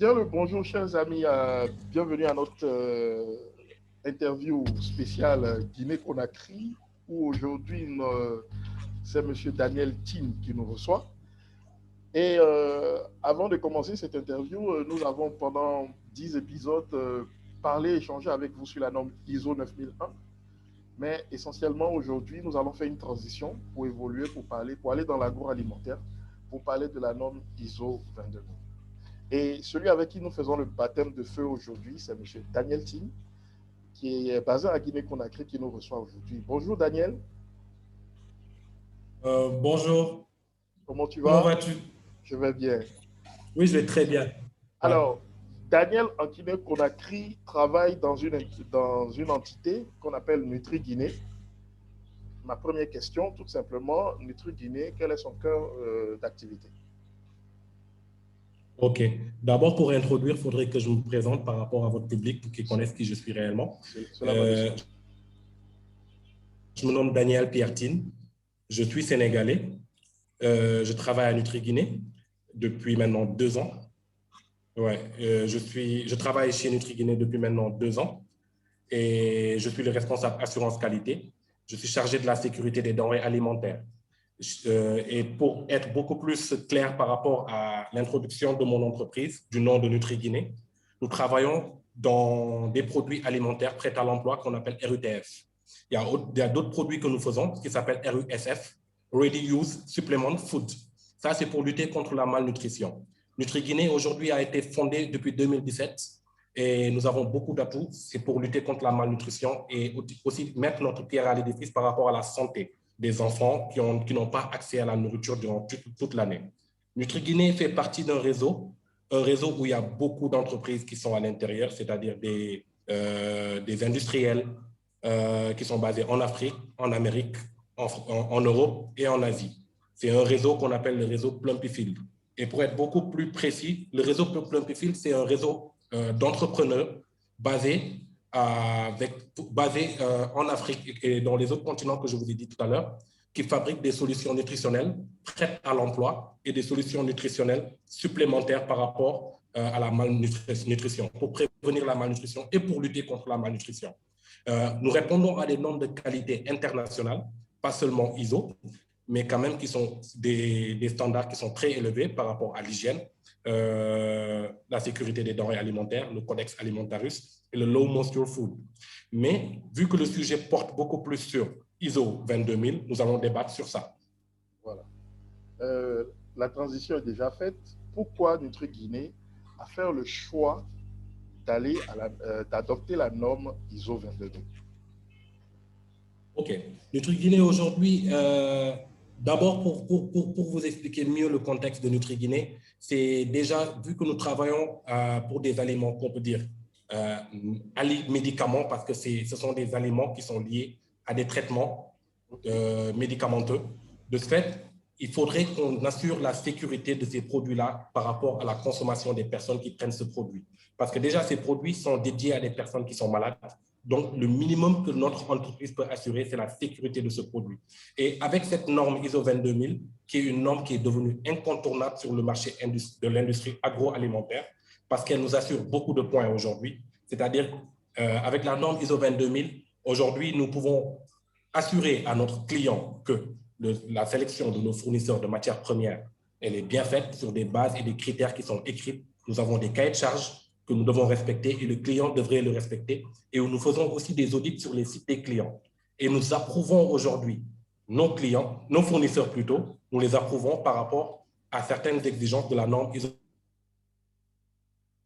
Bien le bonjour, chers amis. Bienvenue à notre interview spéciale Guinée-Conakry, où aujourd'hui c'est M. Daniel Tin qui nous reçoit. Et avant de commencer cette interview, nous avons pendant 10 épisodes parlé, échangé avec vous sur la norme ISO 9001. Mais essentiellement aujourd'hui, nous allons faire une transition pour évoluer, pour aller dans l'agroalimentaire, pour parler de la norme ISO 22000. Et celui avec qui nous faisons le baptême de feu aujourd'hui, c'est M. Daniel Tin, qui est basé à Guinée-Conakry, qui nous reçoit aujourd'hui. Bonjour Daniel. Bonjour. Comment tu Comment vas? vas-tu? Je vais bien. Oui, je vais très bien. Ouais. Alors, Daniel en Guinée-Conakry travaille dans une entité qu'on appelle Nutri-Guinée. Ma première question, tout simplement, Nutri-Guinée, quel est son cœur d'activité? OK. D'abord, pour introduire, il faudrait que je me présente par rapport à votre public pour qu'ils connaissent qui je suis réellement. Cela va de soi. Je me nomme Daniel Piertine. Je suis sénégalais. Je travaille à Nutri-Guinée depuis maintenant 2 ans. Ouais, je travaille chez Nutri-Guinée depuis maintenant 2 ans et je suis le responsable assurance qualité. Je suis chargé de la sécurité des denrées alimentaires. Et pour être beaucoup plus clair par rapport à l'introduction de mon entreprise, du nom de Nutri-Guinée, nous travaillons dans des produits alimentaires prêts à l'emploi qu'on appelle RUTF. Il y a d'autres produits que nous faisons qui s'appellent RUSF, Ready Use Supplement Food. Ça, c'est pour lutter contre la malnutrition. Nutri-Guinée, aujourd'hui, a été fondée depuis 2017 et nous avons beaucoup d'atouts. C'est pour lutter contre la malnutrition et aussi mettre notre pierre à l'édifice par rapport à la santé des enfants qui n'ont pas accès à la nourriture durant toute l'année. Nutri-Guinée fait partie d'un réseau où il y a beaucoup d'entreprises qui sont à l'intérieur, c'est-à-dire des industriels qui sont basés en Afrique, en Amérique, en Europe et en Asie. C'est un réseau qu'on appelle le réseau Plumpyfield. Et pour être beaucoup plus précis, le réseau Plumpyfield, c'est un réseau d'entrepreneurs basés en Afrique et dans les autres continents que je vous ai dit tout à l'heure, qui fabriquent des solutions nutritionnelles prêtes à l'emploi et des solutions nutritionnelles supplémentaires par rapport à la malnutrition, pour prévenir la malnutrition et pour lutter contre la malnutrition. Nous répondons à des normes de qualité internationales, pas seulement ISO, mais quand même qui sont des standards qui sont très élevés par rapport à l'hygiène, la sécurité des denrées alimentaires, le Codex Alimentarius et le Low Moisture Food. Mais vu que le sujet porte beaucoup plus sur ISO 22000, nous allons débattre sur ça. Voilà. La transition est déjà faite. Pourquoi Nutri-Guinée a fait le choix d'adopter la norme ISO 22000? OK. Nutri-Guinée aujourd'hui, d'abord pour vous expliquer mieux le contexte de Nutri-Guinée, c'est déjà, vu que nous travaillons pour des aliments qu'on peut dire médicaments, parce que ce sont des aliments qui sont liés à des traitements médicamenteux. De ce fait, il faudrait qu'on assure la sécurité de ces produits-là par rapport à la consommation des personnes qui prennent ce produit. Parce que déjà, ces produits sont dédiés à des personnes qui sont malades. Donc, le minimum que notre entreprise peut assurer, c'est la sécurité de ce produit. Et avec cette norme ISO 22000, qui est une norme qui est devenue incontournable sur le marché de l'industrie agroalimentaire, parce qu'elle nous assure beaucoup de points aujourd'hui. C'est-à-dire, avec la norme ISO 22000, aujourd'hui, nous pouvons assurer à notre client que la sélection de nos fournisseurs de matières premières, elle est bien faite sur des bases et des critères qui sont écrits. Nous avons des cahiers de charges que nous devons respecter et le client devrait le respecter. Et nous faisons aussi des audits sur les sites des clients. Et nous approuvons aujourd'hui nos clients, nos fournisseurs plutôt, nous les approuvons par rapport à certaines exigences de la norme ISO.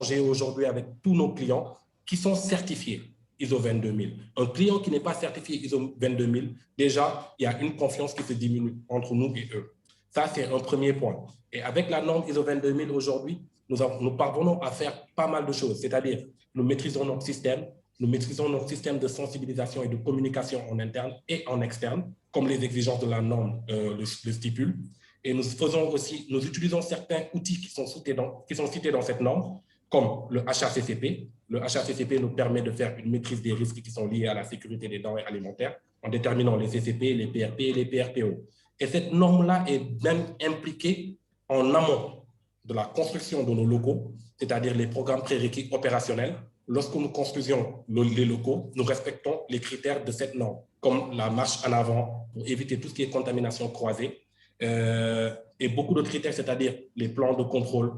J'ai aujourd'hui avec tous nos clients qui sont certifiés ISO 22000. Un client qui n'est pas certifié ISO 22000, déjà, il y a une confiance qui se diminue entre nous et eux. Ça, c'est un premier point. Et avec la norme ISO 22000 aujourd'hui, nous parvenons à faire pas mal de choses. C'est-à-dire, nous maîtrisons notre système de sensibilisation et de communication en interne et en externe, comme les exigences de la norme le stipulent. Et nous utilisons certains outils qui sont cités dans cette norme, comme le HACCP. Le HACCP nous permet de faire une maîtrise des risques qui sont liés à la sécurité des denrées alimentaires en déterminant les CCP, les PRP et les PRPO. Et cette norme-là est même impliquée en amont de la construction de nos locaux, c'est-à-dire les programmes prérequis opérationnels. Lorsque nous construisons les locaux, nous respectons les critères de cette norme, comme la marche en avant pour éviter tout ce qui est contamination croisée, et beaucoup d'autres critères, c'est-à-dire les plans de contrôle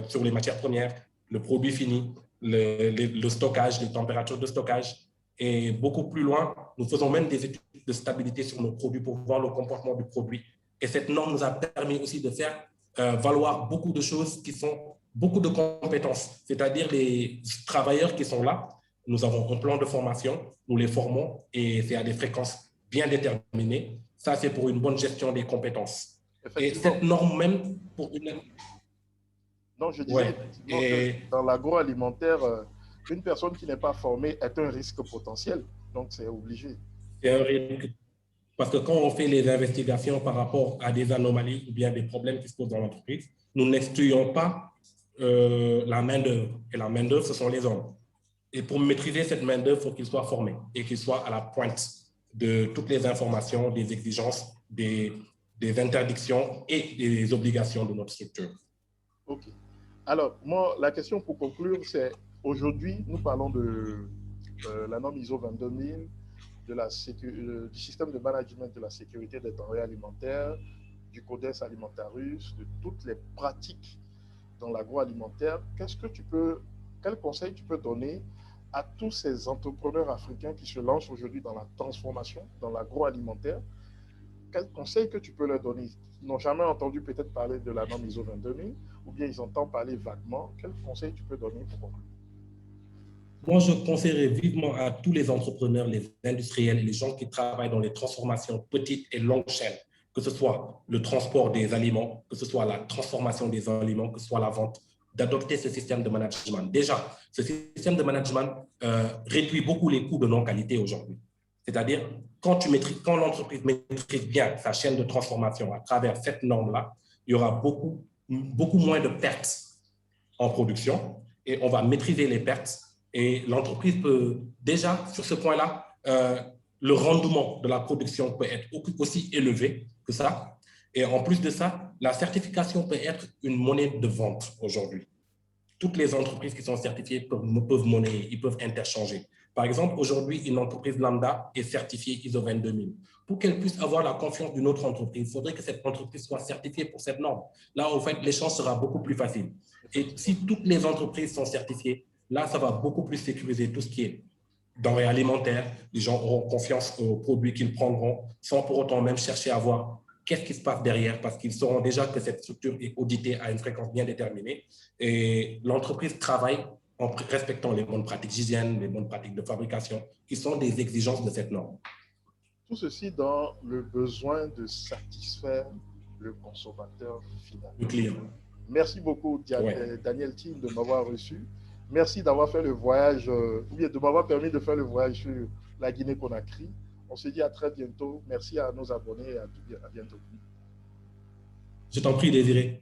sur les matières premières, le produit fini, le stockage, les températures de stockage. Et beaucoup plus loin, nous faisons même des études de stabilité sur nos produits pour voir le comportement du produit. Et cette norme nous a permis aussi de faire valoir beaucoup de choses qui sont beaucoup de compétences, c'est-à-dire les travailleurs qui sont là. Nous avons un plan de formation, nous les formons et c'est à des fréquences bien déterminées. Ça, c'est pour une bonne gestion des compétences. Et cette norme même pour une... Non, je disais effectivement que dans l'agroalimentaire, une personne qui n'est pas formée est un risque potentiel. Donc, c'est obligé. C'est un risque. Parce que quand on fait les investigations par rapport à des anomalies ou bien des problèmes qui se posent dans l'entreprise, nous n'excluons pas la main-d'œuvre. Et la main-d'œuvre, ce sont les hommes. Et pour maîtriser cette main-d'œuvre, il faut qu'ils soient formés et qu'ils soient à la pointe de toutes les informations, des exigences, des interdictions et des obligations de notre structure. OK. Alors, moi, la question pour conclure, c'est aujourd'hui, nous parlons de la norme ISO 22000, du système de management de la sécurité des denrées alimentaires, du Codex Alimentarius, de toutes les pratiques dans l'agroalimentaire. Quel conseil tu peux donner à tous ces entrepreneurs africains qui se lancent aujourd'hui dans la transformation, dans l'agroalimentaire? Quel conseil que tu peux leur donner? Ils n'ont jamais entendu peut-être parler de la norme ISO 22000 ou bien ils entendent parler vaguement. Quel conseil tu peux donner pour conclure? Moi, je conseillerais vivement à tous les entrepreneurs, les industriels et les gens qui travaillent dans les transformations petites et longues chaînes, que ce soit le transport des aliments, que ce soit la transformation des aliments, que ce soit la vente, d'adopter ce système de management. Déjà, ce système de management réduit beaucoup les coûts de non-qualité aujourd'hui. C'est-à-dire, quand l'entreprise maîtrise bien sa chaîne de transformation à travers cette norme-là, il y aura beaucoup moins de pertes en production et on va maîtriser les pertes. Et l'entreprise peut déjà, sur ce point-là, le rendement de la production peut être aussi élevé que ça. Et en plus de ça, la certification peut être une monnaie de vente aujourd'hui. Toutes les entreprises qui sont certifiées peuvent monnayer, ils peuvent interchanger. Par exemple, aujourd'hui, une entreprise lambda est certifiée ISO 22000. Pour qu'elle puisse avoir la confiance d'une autre entreprise, il faudrait que cette entreprise soit certifiée pour cette norme. Là, au fait, l'échange sera beaucoup plus facile. Et si toutes les entreprises sont certifiées, là, ça va beaucoup plus sécuriser tout ce qui est denrées alimentaires. Les gens auront confiance aux produits qu'ils prendront sans pour autant même chercher à voir qu'est-ce qui se passe derrière parce qu'ils sauront déjà que cette structure est auditée à une fréquence bien déterminée. Et l'entreprise travaille en respectant les bonnes pratiques d'hygiène, les bonnes pratiques de fabrication, qui sont des exigences de cette norme. Tout ceci dans le besoin de satisfaire le consommateur final. Le client. Merci beaucoup, Daniel Tin, de m'avoir reçu. Merci d'avoir fait le voyage, ou bien de m'avoir permis de faire le voyage sur la Guinée-Conakry. On se dit à très bientôt. Merci à nos abonnés et à bientôt. Je t'en prie, Désiré.